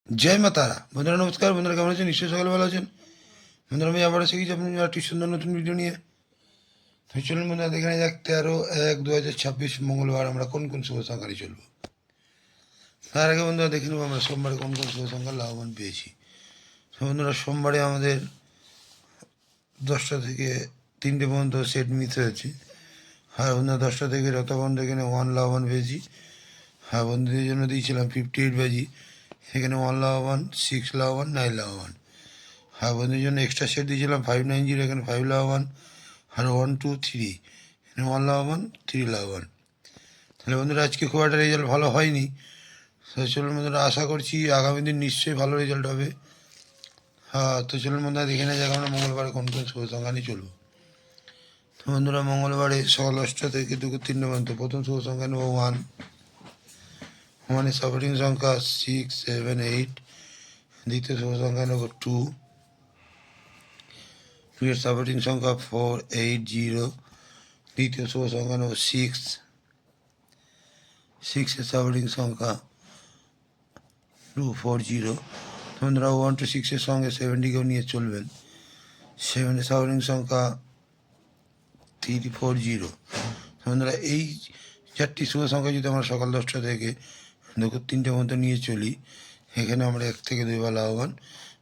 জয় মা তারা। বন্ধুরা নমস্কার। বন্ধুরা কেমন আছেন? নিশ্চয়ই সকলে ভালো আছেন। বন্ধুরা আমি আবার এসে গেছি আপনার একটি সুন্দর নতুন ভিডিও নিয়ে। তো চলুন বন্ধুরা দেখে নেওয়া যাক 13/1/2026 মঙ্গলবার আমরা কোন কোন শুভ সংখ্যা নিয়ে চলবো। তার আগে বন্ধুরা দেখে নেবো আমরা সোমবারে কোন কোন শুভ সংখ্যা লাভবান পেয়েছি। তো বন্ধুরা সোমবারে আমাদের 10টা থেকে 3টে পর্যন্ত সেট মিস হয়েছে। আর বন্ধুরা 10টা থেকে যত পর্যন্ত এখানে 1 লাভবান পেয়েছি। হ্যাঁ, বন্ধুদের জন্য দিয়েছিলাম 58 বাজি, সেখানে 1 লাভবান, 6 লাভবান, 9 লাভবান। হ্যাঁ, বন্ধুদের জন্য এক্সট্রা সেট দিয়েছিলাম 590, এখানে 5 লাভবান, আর 1 2 3 এখানে 1 লাভবান, 3 লাভবান। তাহলে বন্ধুরা আজকে খুব একটা রেজাল্ট ভালো হয়নি। তো চলুন বন্ধুরা, আশা করছি আগামী দিন নিশ্চয়ই ভালো রেজাল্ট হবে। হ্যাঁ, তো চলুন বন্ধুরা দেখে নেওয়া যাক আমরা মঙ্গলবারে কোন কোন শুভ সংখ্যা নিয়ে চলবো। তো বন্ধুরা মঙ্গলবারে সকাল 10টা থেকে দুপুর 3টে পর্যন্ত প্রথম শুভ সংখ্যা নেব 1। 1 এর সাপোর্টিং সংখ্যা 6 7 8। দ্বিতীয় শুভ সংখ্যা নেব 2। 2 এর সাপোর্টিং সংখ্যা 4 8 0। তৃতীয় শুভ সংখ্যা নেব 6। 6 এর সাপোর্টিং সংখ্যা 2 4 0। বন্ধুরা 1 to 6 এর সঙ্গে 70কেও নিয়ে চলবেন। 7 এর সাপোর্টিং সংখ্যা 3 4 0। বন্ধুরা এই 4টি শুভ সংখ্যা যদি আমরা সকাল 10টা থেকে দুপুর 3টে মধ্যে নিয়ে চলি, এখানে আমরা 1 থেকে 2 বার লাভবান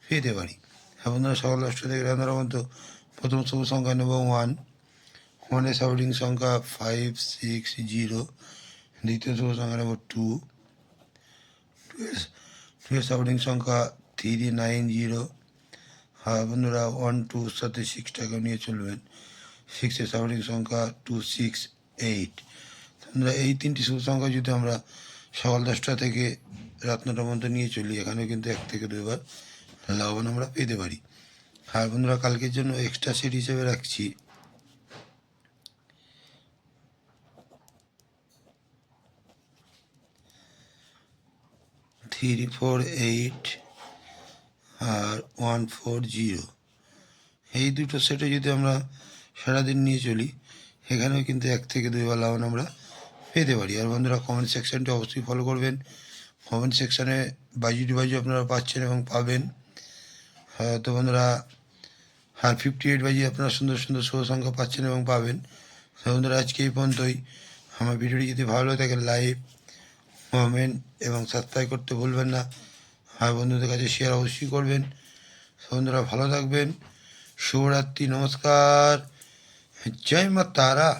পেতে পারি। হ্যাঁ বন্ধুরা, সকাল 10টা থেকে রান্নার মতো প্রথম শুভ সংখ্যা নেব 1। 1 এর সাপোর্টিং সংখ্যা 5 6 0। দ্বিতীয় শুভ সংখ্যা নেব 2। 2 এর সাপোর্টিং সংখ্যা 3 9 0। হ্যাঁ বন্ধুরা 1 2 সাথে 6টাকেও নিয়ে চলবেন। 6 এর সাপোর্টিং সংখ্যা 2 6 8। বন্ধুরা এই 3টি শুভ সংখ্যা যদি আমরা সকাল 10টা থেকে রাত 9টার মধ্যে নিয়ে চলি, এখানেও কিন্তু 1 থেকে 2 বার লাভবান আমরা পেতে পারি। আর বন্ধুরা কালকের জন্য এক্সট্রা সেট হিসেবে রাখছি 3 4 8 আর 1 4 0। এই দুটো সেটে যদি আমরা সারাদিন নিয়ে চলি, এখানেও কিন্তু 1 থেকে 2 বার লাভবান আমরা পেতে পারি। আর বন্ধুরা কমেন্ট সেকশানটি অবশ্যই ফলো করবেন। কমেন্ট সেকশানে বাজি ডিবাজি আপনারা পাচ্ছেন এবং পাবেন। তো বন্ধুরা 58 বাজি আপনারা সুন্দর সুন্দর শুভ সংখ্যা পাচ্ছেন এবং পাবেন। তো বন্ধুরা আজকে এই পর্যন্তই। আমার ভিডিওটি যদি ভালো লাগে থাকে লাইক কমেন্ট এবং সাবস্ক্রাইব করতে ভুলবেন না। আর বন্ধুদের কাছে শেয়ার অবশ্যই করবেন। বন্ধুরা ভালো থাকবেন। শুভরাত্রি, নমস্কার, জয় মা তারা।